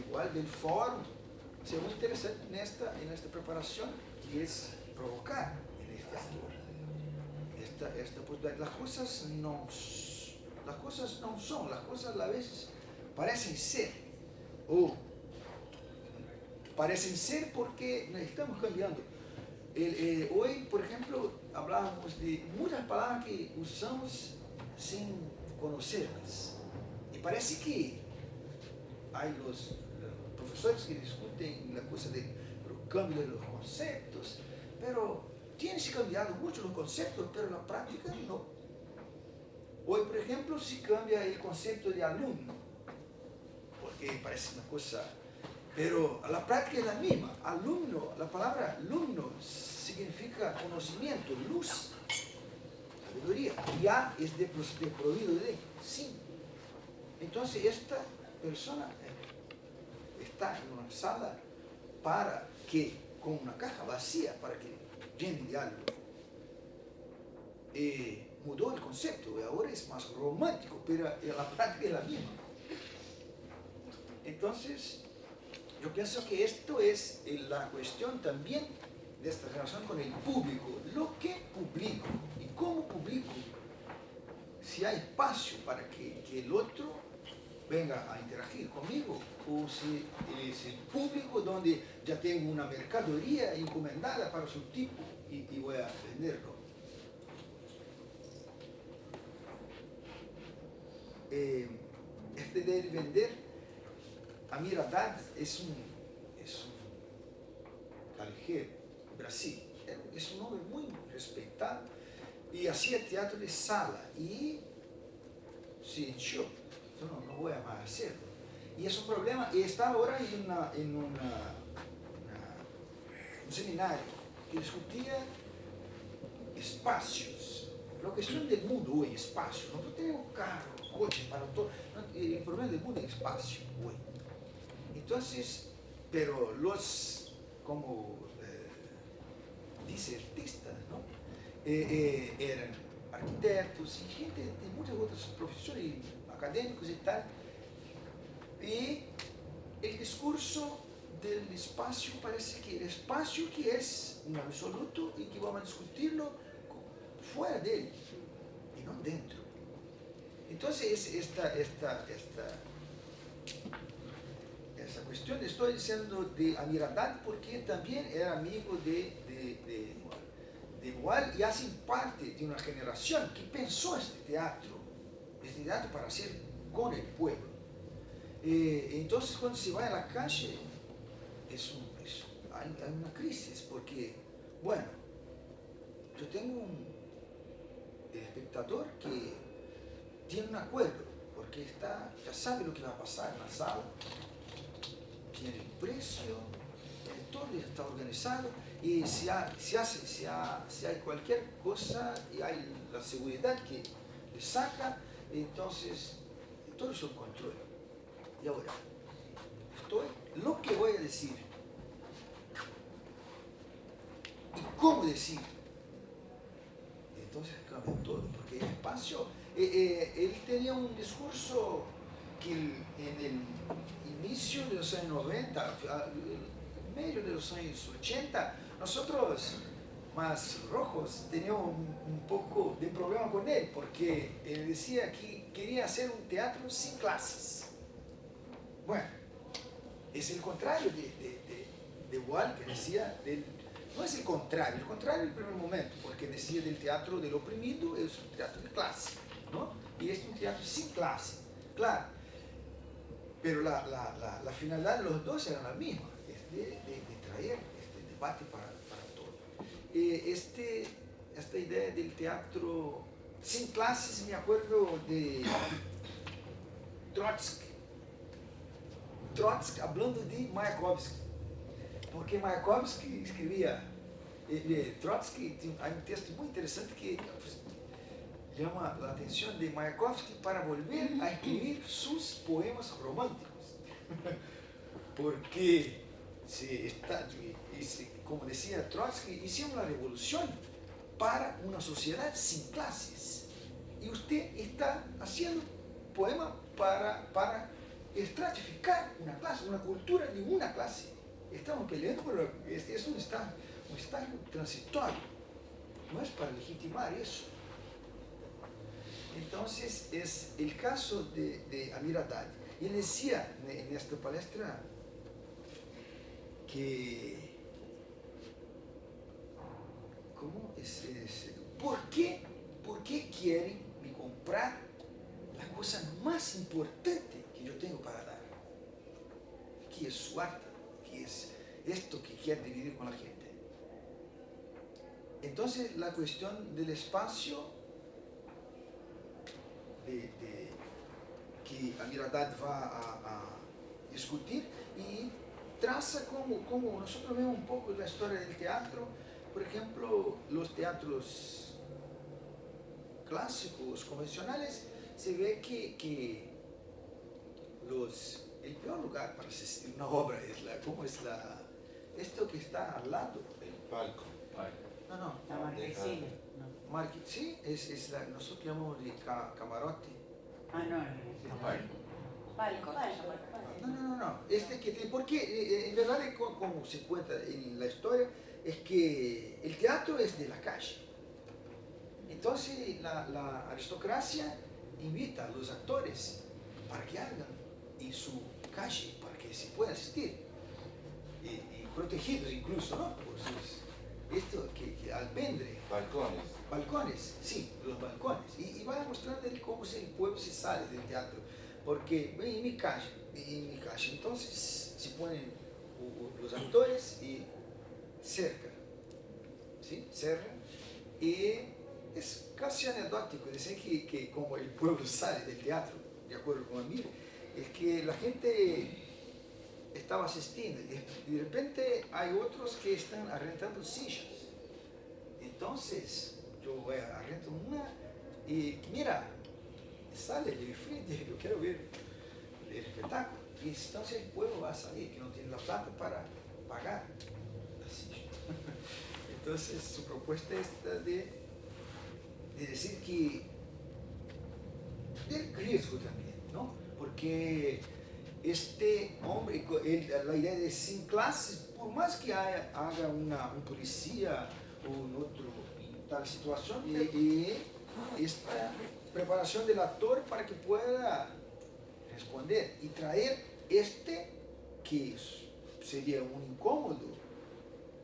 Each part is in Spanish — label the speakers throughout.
Speaker 1: igual del fórum. Es muy interesante en esta preparación, que es provocar en este actor esta posibilidad. Las cosas no son, las cosas a la vez parecen ser, o parecen ser porque estamos cambiando. Hoy, por ejemplo, hablábamos de muchas palabras que usamos sin conocerlas. Y parece que hay los profesores que discuten la cosa del cambio de los conceptos, pero tienen cambiado mucho los conceptos, pero la práctica no. Hoy, por ejemplo, se cambia el concepto de alumno, porque parece una cosa, pero la práctica es la misma. Alumno, la palabra alumno significa conocimiento, luz, sabiduría. Ya es desprovido de, sí. Entonces esta persona está en una sala para que, con una caja vacía, para que llene de algo. Mudó el concepto, ahora es más romántico, pero la práctica es la misma. Entonces, yo pienso que esto es la cuestión también de esta relación con el público. Lo que publico y cómo publico, si hay espacio para que el otro venga a interagir conmigo, o si es el público donde ya tengo una mercadería encomendada para su tipo y voy a venderlo. Este de vender, Amir Haddad es un calejero, Brasil, es un hombre muy respetado y hacía teatro de sala y se hinchó. No voy a más hacerlo. Y es un problema, y está ahora en un seminario que discutía espacios. La cuestión del mundo hoy, espacio. Nosotros tenemos carro, coche para todo. El problema del mundo es espacio hoy. Entonces, pero como dice artistas, ¿no? Eran arquitectos y gente de muchas otras profesiones, académicos y tal. Y el discurso del espacio parece que el espacio que es un absoluto y que vamos a discutirlo fuera de él y no dentro. Entonces esta cuestión, estoy diciendo de Amir Haddad porque también era amigo de Boal y hacen parte de una generación que pensó este teatro para hacer con el pueblo. Entonces cuando se va a la calle hay una crisis porque, bueno, yo tengo un espectador que tiene un acuerdo porque ya sabe lo que va a pasar en la sala, tiene el precio, todo ya está organizado y si hay cualquier cosa y hay la seguridad que le saca, entonces todo es un control. Y ahora, lo que voy a decir y cómo decir, entonces cambia todo, porque el espacio, él tenía un discurso que en el inicio de los años 90, medio de los años 80, nosotros más rojos teníamos un poco de problema con él, porque él decía que quería hacer un teatro sin clases. Bueno, es el contrario de Boal, que decía, no es el contrario en el primer momento, porque decía del teatro del oprimido, es un teatro de clase, ¿no? Y es un teatro sin clase, claro. Pero la finalidad de los dos era la misma, es de traer este debate para todo. Esta idea del teatro sin clases, me acuerdo de Trotsky hablando de Mayakovsky, porque Mayakovsky escribía, Trotsky hay un texto muy interesante que llama la atención de Mayakovsky para volver a escribir sus poemas románticos, porque como decía Trotsky, hicimos la revolución para una sociedad sin clases, y usted está haciendo poema para estratificar una clase, una cultura de una clase. Estamos peleando por es un estado transitorio, no es para legitimar eso. Entonces es el caso de Amir Haddad. Y él decía en esta palestra que ¿cómo es? ¿Por qué quieren me comprar la cosa más importante que yo tengo para dar? Que es su arte, que es esto que quiere dividir con la gente. Entonces la cuestión del espacio que Amir Haddad va a discutir y traza como nosotros vemos un poco la historia del teatro. Por ejemplo, los teatros clásicos, convencionales, se ve que el peor lugar para asistir a una obra es esto que está al lado.
Speaker 2: El palco.
Speaker 1: No.
Speaker 3: La marquesina.
Speaker 1: Sí, nosotros llamamos de camarote.
Speaker 3: Palco.
Speaker 1: No. Porque en verdad, como se cuenta en la historia, es que el teatro es de la calle. Entonces la aristocracia invita a los actores para que hagan en su calle, para que se pueda asistir. Y protegidos incluso, ¿no? Por esto que alpendre. Balcones, sí, los balcones. Y va mostrando cómo el pueblo se sale del teatro. Porque en mi calle, entonces se ponen los actores y cercan, ¿sí? Cerran. Y es casi anecdótico decir que como el pueblo sale del teatro, de acuerdo con Amir, es que la gente estaba asistiendo y de repente hay otros que están arrendando sillas. Entonces yo voy a arrendar una y mira, sale de frente, yo quiero ver el espectáculo. Y entonces el pueblo va a salir, que no tiene la plata para pagar la silla. Entonces su propuesta es de decir que del riesgo también, ¿no? Porque este hombre, la idea de sin clases, por más que haga un policía o un otro en tal situación, esta preparación del actor para que pueda responder y traer que sería un incómodo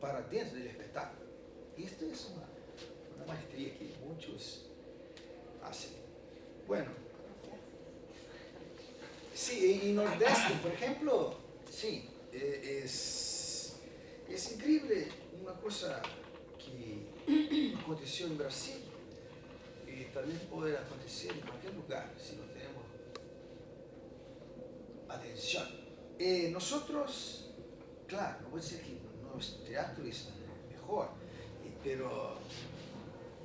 Speaker 1: para dentro del espectáculo. Esto es una maestría que muchos hacen. Bueno, sí, en Nordeste, por ejemplo, sí, es increíble una cosa que aconteció en Brasil. Tal vez puede acontecer en cualquier lugar si no tenemos atención. Nosotros, claro, no voy a decir que nuestro teatro es mejor, pero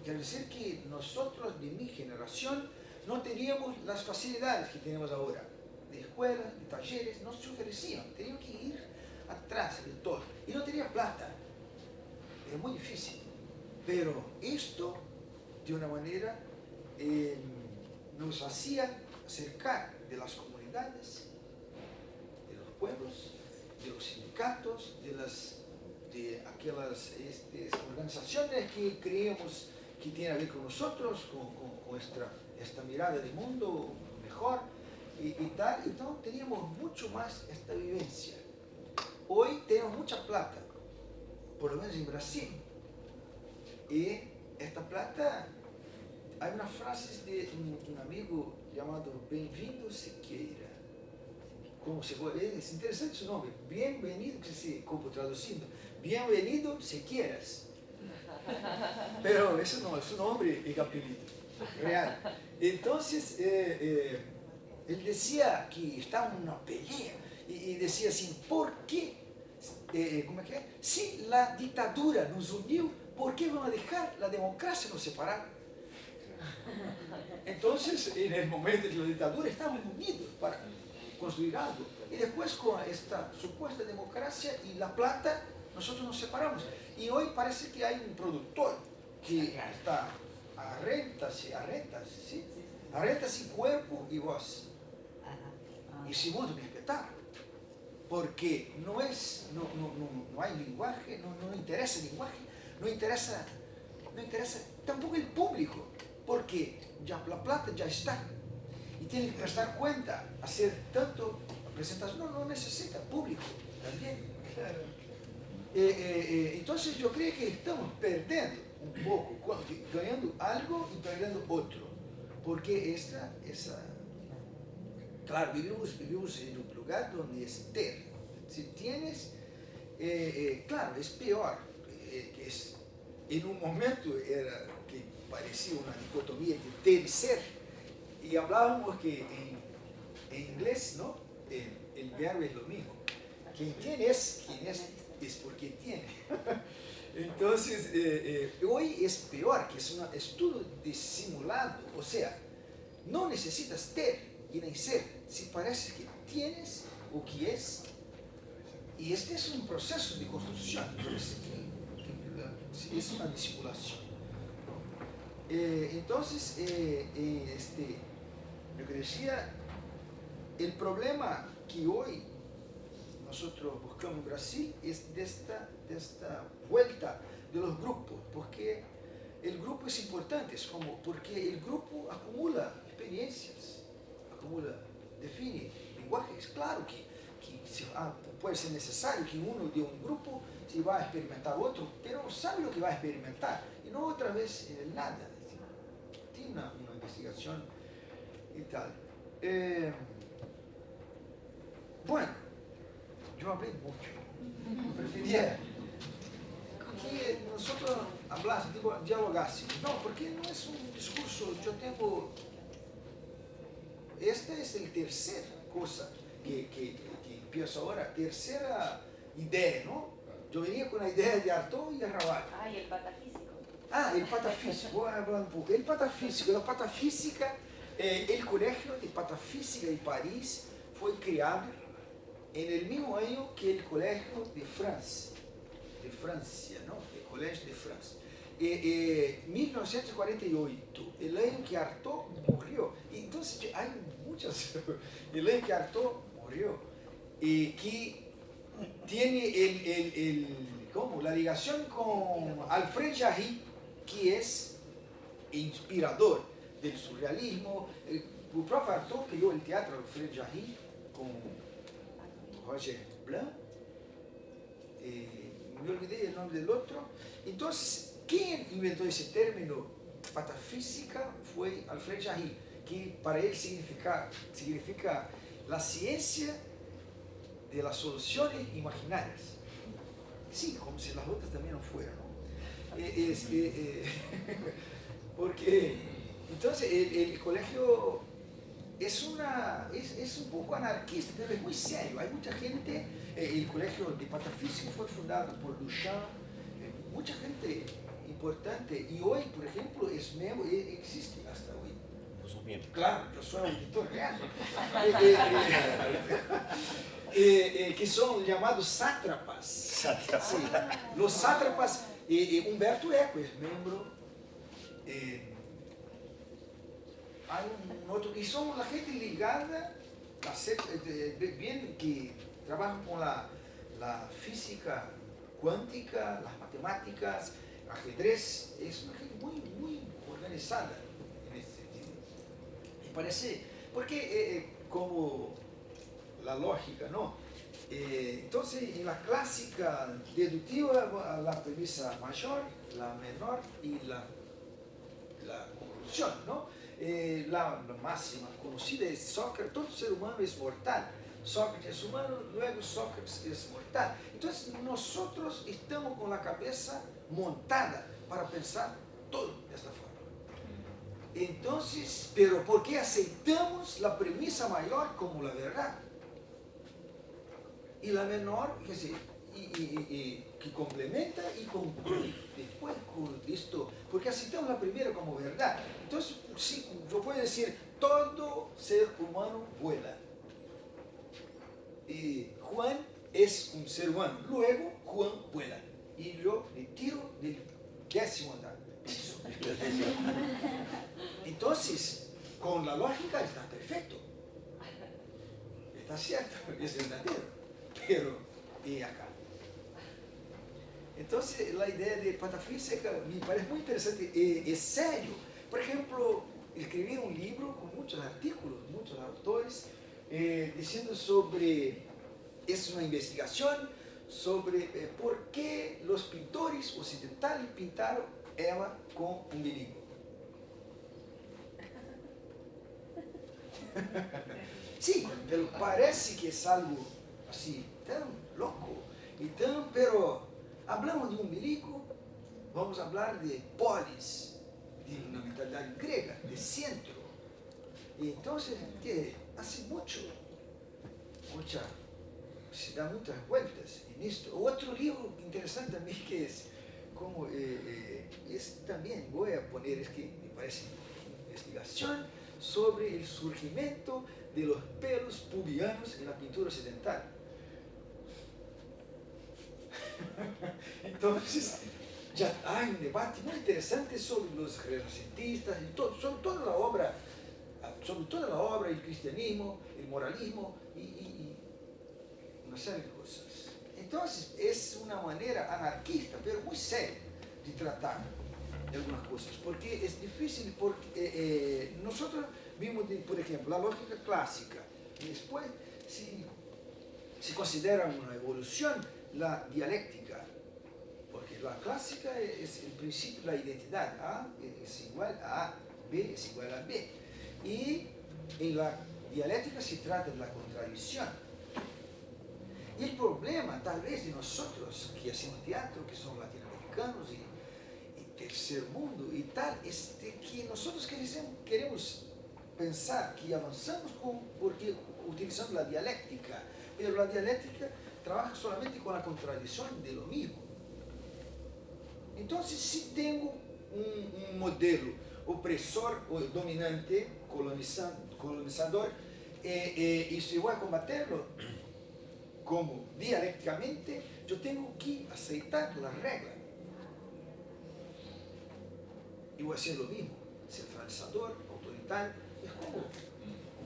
Speaker 1: quiero decir que nosotros de mi generación no teníamos las facilidades que tenemos ahora, de escuelas, de talleres, no se ofrecían, teníamos que ir atrás de todo y no tenía plata, era muy difícil, pero esto de una manera nos hacía acercar de las comunidades, de los pueblos, de los sindicatos, de aquellas organizaciones que creemos que tienen a ver con nosotros, con esta mirada del mundo mejor y tal. Entonces teníamos mucho más esta vivencia. Hoy tenemos mucha plata, por lo menos en Brasil, y esta plata. Hay unas frases de un amigo llamado Bem-vindo Siqueira. Es interesante su nombre. Bienvenido, como traduciendo. Bienvenido Siqueiras. Pero eso no es su nombre y apellido real. Entonces, él decía que estaba en una pelea y decía así, ¿por qué? ¿Cómo es que? Si la dictadura nos unió, ¿por qué vamos a dejar la democracia nos separar? Entonces, en el momento de la dictadura, estábamos unidos para construir algo. Y después, con esta supuesta democracia y la plata, nosotros nos separamos. Y hoy parece que hay un productor que está arrenta sin cuerpo y voz. y segundo, respetar. Porque no hay lenguaje, no interesa el lenguaje, no interesa tampoco el público, porque ya la plata ya está. Y tiene que prestar cuenta, hacer tanto presentación, no necesita público también.
Speaker 2: Claro.
Speaker 1: Entonces yo creo que estamos perdiendo un poco, ganando algo y perdiendo otro. Porque claro, vivimos en un lugar donde es eterno. Si tienes, claro, es peor. En un momento era que parecía una dicotomía de ter y ser. Y hablábamos que en inglés, ¿no? El verbo es lo mismo. Quien es porque tiene. Entonces, hoy es peor, que es todo disimulado. O sea, no necesitas ter y ni ser, si parece que tienes o que es. Y este es un proceso de construcción, es una disimulación. Entonces, lo que decía, el problema que hoy nosotros buscamos en Brasil es de esta vuelta de los grupos, porque el grupo es importante, porque el grupo acumula experiencias, define lenguajes. Claro que puede ser necesario que uno de un grupo se va a experimentar otro, pero sabe lo que va a experimentar, y no otra vez nada. Tiene una investigación y tal. Bueno, yo hablé mucho. Prefería que nosotros hablásemos, dialogásemos. No, porque no es un discurso. Yo tengo... Esta es la tercera cosa que empiezo ahora, tercera idea, ¿no? Yo venía con la idea de Artaud y de Raval.
Speaker 3: Y el patafísico.
Speaker 1: El patafísico, voy a hablar un poco. El patafísica, el colegio de patafísica de París fue creado en el mismo año que el colegio de Francia, ¿no? El colegio de Francia. 1948, el año que Artaud murió. Entonces hay muchas, el año que Artaud murió, que tiene la ligación con Alfred Jarry, que es inspirador del surrealismo. El propio Artaud creó el teatro Alfred Jarry con Roger Blanc, me olvidé el nombre del otro. Entonces, quien inventó ese término patafísica fue Alfred Jarry, que para él significa la ciencia de las soluciones imaginarias. Sí, como si las otras también no fueran, ¿no? Porque entonces el colegio es un poco anarquista, pero es muy serio. Hay mucha gente, el colegio de patafísico fue fundado por Duchamp, mucha gente importante, y hoy, por ejemplo, existe hasta hoy. Claro, yo soy auditor real. Que son llamados sátrapas. Sí, los sátrapas, Humberto Eco es miembro. Hay un otro, y son la gente ligada, bien, que trabajan con la física cuántica, las matemáticas, ajedrez. Es una gente muy organizada en ese sentido. Y parece, porque como la lógica, ¿no? Entonces, en la clásica deductiva, la premisa mayor, la menor y la conclusión, ¿no? La máxima conocida es Sócrates, todo ser humano es mortal. Sócrates es humano, luego Sócrates es mortal. Entonces, nosotros estamos con la cabeza montada para pensar todo de esta forma. Entonces, pero ¿por qué aceptamos la premisa mayor como la verdad? Y la menor, que complementa y concluye después con esto, porque aceptamos la primera como verdad. Entonces, sí, yo puedo decir, todo ser humano vuela. Y Juan es un ser humano, luego Juan vuela. Y yo le tiro del 10º andar. Entonces, con la lógica está perfecto. está cierto, es verdadero, pero ¿y acá? Entonces, la idea de pata fría y seca me parece muy interesante, es serio. Por ejemplo, escribí un libro con muchos artículos, muchos autores, diciendo sobre, es una investigación sobre por qué los pintores occidentales pintaron Eva con umbilico. Sí, pero parece que es algo así, tan loco, pero hablamos de umbilico, vamos a hablar de polis, de una mentalidad griega, de centro. Y entonces, que hace se da muchas vueltas en esto. Otro libro interesante también que es, como, es también, voy a poner, es que me parece investigación sobre el surgimiento de los pelos pubianos en la pintura occidental. Entonces, ya hay un debate muy interesante sobre los renacentistas, y sobre toda la obra, el cristianismo, el moralismo y una serie de cosas. Entonces, es una manera anarquista, pero muy seria, de tratar de algunas cosas, porque es difícil, porque nosotros vimos, por ejemplo, la lógica clásica, y después se considera una evolución la dialéctica, porque la clásica es el principio de la identidad, A es igual a A, B es igual a B, y en la dialéctica se trata de la contradicción. Y el problema, tal vez, de nosotros que hacemos teatro, que somos latinoamericanos y tercer mundo y tal, es de que nosotros queremos pensar que avanzamos porque utilizando la dialéctica, pero la dialéctica trabaja solamente con la contradicción de lo mismo. Entonces, si tengo un modelo opresor o dominante, colonizador, y si voy a combatirlo como dialécticamente, yo tengo que aceitar la regla. Y voy a hacer lo mismo, centralizador, autoritario, es como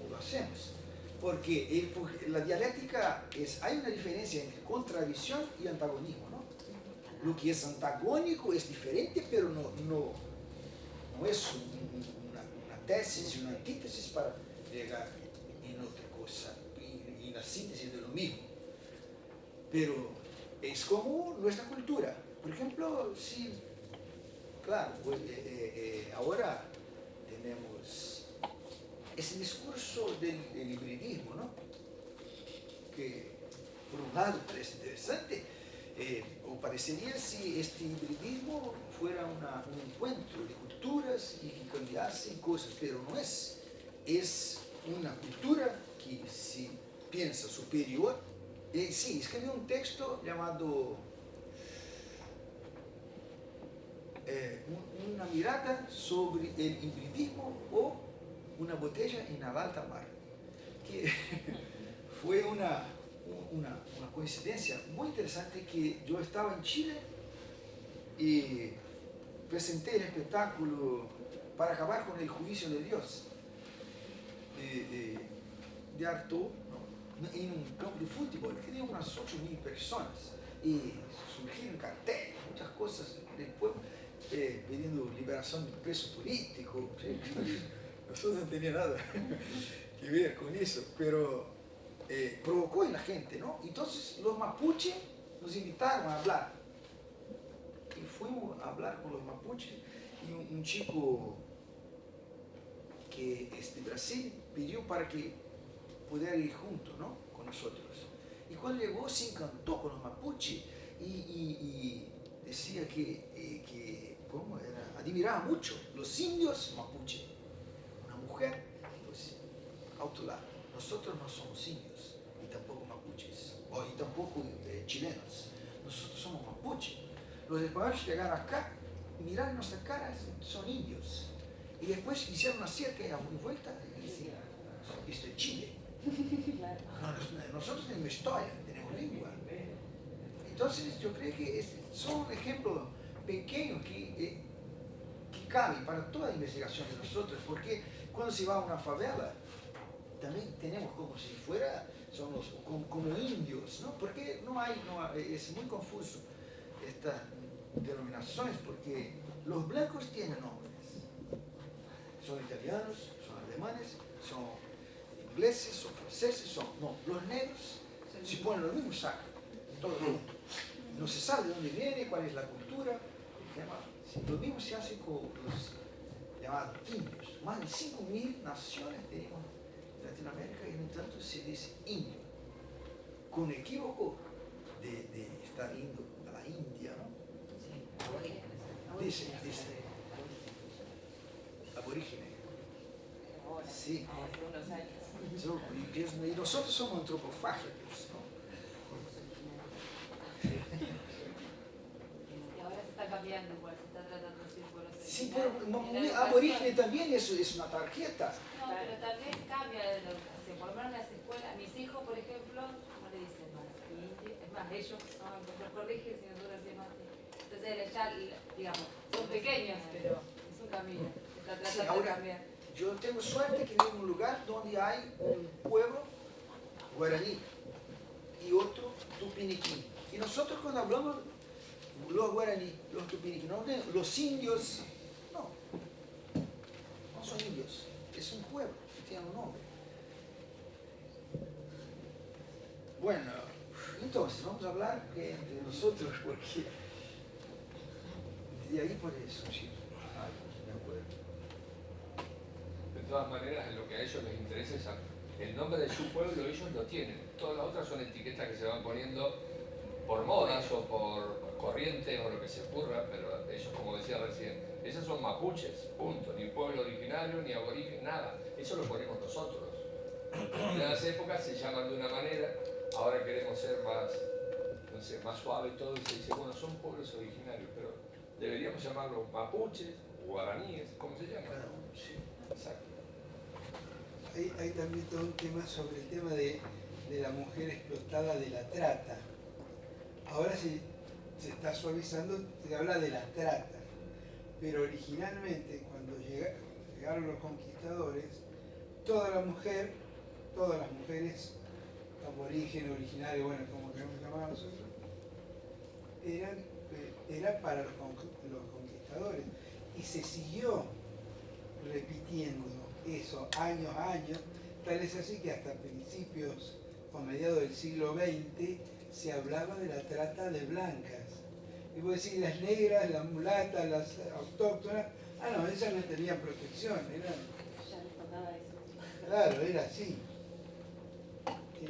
Speaker 1: lo hacemos. Porque la dialéctica hay una diferencia entre contradicción y antagonismo, ¿no? Lo que es antagónico es diferente, pero no es una tesis y una antítesis para llegar en otra cosa, y la síntesis de lo mismo. Pero es como nuestra cultura. Por ejemplo, si, claro, pues, ahora tenemos ese discurso del hibridismo, ¿no? Que por un lado parece interesante, o parecería si este hibridismo fuera un encuentro de culturas y que cambiasen cosas, pero no es. Es una cultura que se piensa superior. Sí, escribí un texto llamado una mirada sobre el hibridismo o una botella en el alta mar, que fue una coincidencia muy interesante, que yo estaba en Chile y presenté el espectáculo Para acabar con el juicio de Dios de Artaud, ¿no? En un campo de fútbol que tenía unas 8.000 personas y surgieron carteles, muchas cosas después pidiendo liberación del preso político. Nosotros no tenía nada que ver con eso, pero provocó en la gente, ¿no? Entonces los mapuches nos invitaron a hablar y fuimos a hablar con los mapuches, y un chico que es de Brasil pidió para que pudiera ir junto, ¿no? Con nosotros. Y cuando llegó se encantó con los mapuches y decía que ¿cómo era? Admiraba mucho los indios mapuche. Una mujer, pues, autolado. Nosotros no somos indios, y tampoco mapuches, y tampoco chilenos. Nosotros somos mapuches. Los españoles llegaron acá, miraron nuestras caras, son indios. Y después hicieron una cerca y a una vuelta y decían, esto es Chile. No, nosotros tenemos historia, tenemos lengua. Entonces yo creo que son ejemplos pequeños que caben para toda la investigación de nosotros, porque cuando se va a una favela, también tenemos como si fuera son los, como indios, ¿no? Porque es muy confuso estas denominaciones, porque los blancos tienen nombres, son italianos, son alemanes, son ingleses, son franceses, no, los negros se ponen los mismos sacos, todo el mundo. No se sabe de dónde viene, cuál es la cultura, lo mismo se hace con los llamados indios. Más de 5.000 naciones tenemos en Latinoamérica y en tanto se dice indio, con equívoco de estar yendo a la India, ¿no? Dice, aborígenes. Sí. Y nosotros somos antropofágicos, ¿no?
Speaker 2: Y ahora se está cambiando igual, se está tratando de decir pueblos originarios.
Speaker 1: Sí, pero aborígenes también es una tarjeta.
Speaker 2: No, pero también cambia la educación. Por lo menos en las escuelas, mis hijos, por ejemplo, no le dicen más indio, es más, ellos no los corrigen si nosotros decimos así. Entonces ya, digamos, son pequeños, pero es un camino. Se está tratando de cambiar.
Speaker 1: Yo tengo suerte que vivo en un lugar donde hay un pueblo guaraní y otro tupiniquí. Y nosotros cuando hablamos los guaraní, los tupiniquí, los indios, no son indios, es un pueblo que tiene un nombre. Bueno, entonces vamos a hablar entre nosotros porque de ahí por eso, sí. De acuerdo.
Speaker 3: De todas maneras, lo que a ellos les interesa es el nombre de su pueblo, ellos lo tienen. Todas las otras son etiquetas que se van poniendo por modas o por corrientes o lo que se ocurra, pero ellos, como decía recién, esos son mapuches, punto. Ni pueblo originario, ni aborigen, nada. Eso lo ponemos nosotros. En las épocas se llaman de una manera, ahora queremos ser más, no sé, más suave y todo, y se dice, bueno, son pueblos originarios, pero deberíamos llamarlos mapuches, guaraníes, ¿cómo se llama?
Speaker 1: Cada uno, sí.
Speaker 3: Exacto.
Speaker 4: Hay también todo un tema sobre el tema de la mujer explotada, de la trata. Ahora se está suavizando, se habla de la trata, pero originalmente cuando llegaron los conquistadores, todas las mujeres aborígenes, originarias, bueno, como queremos llamar nosotros, eran para los conquistadores, y se siguió repitiendo eso años a años, tal es así que hasta principios o mediados del siglo XX se hablaba de la trata de blancas. Y vos decís, las negras, las mulatas, las autóctonas, no, esas no tenían protección, eran...
Speaker 2: Ya les tocaba eso.
Speaker 4: Claro, era así.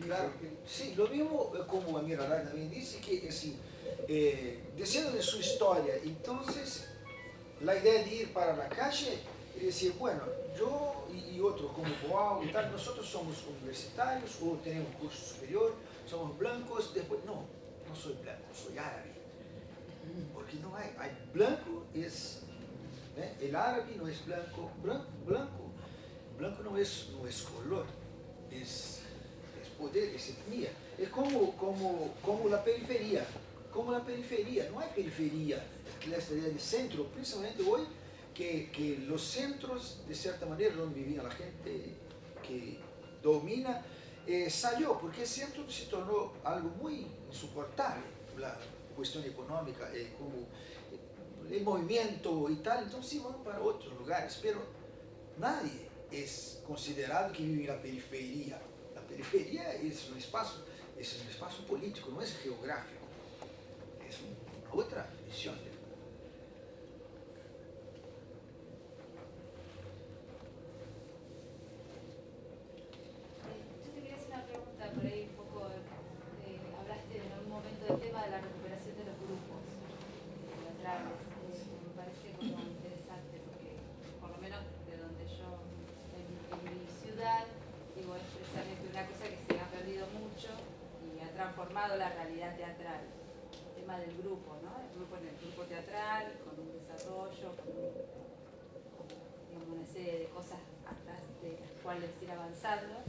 Speaker 1: Claro, sí, lo mismo como Amir Alay también dice que, así, diciendo de su historia, entonces la idea de ir para la calle y decir, bueno, yo y otros como Boao y tal, nosotros somos universitarios o tenemos curso superior, somos blancos, después, no soy blanco, soy árabe, porque no hay blanco es, el árabe no es blanco, blanco no es color, es poder, es etnia, es como la periferia, no hay periferia, la idea de centro, principalmente hoy, que los centros, de cierta manera, donde vivía la gente que domina, salió, porque el centro se tornó algo muy insoportable, la cuestión económica, como el movimiento y tal, entonces van para otros lugares, pero nadie es considerado que vive en la periferia. La periferia es un espacio político, no es geográfico, es una otra visión de
Speaker 2: por ahí un poco, hablaste en algún momento del tema de la recuperación de los grupos teatrales. Me parece como interesante porque, por lo menos de donde yo, en mi ciudad, digo, es precisamente una cosa que se ha perdido mucho y ha transformado la realidad teatral. El tema del grupo, ¿no? El grupo teatral, con un desarrollo, con digamos, una serie de cosas atrás de las cuales ir avanzando.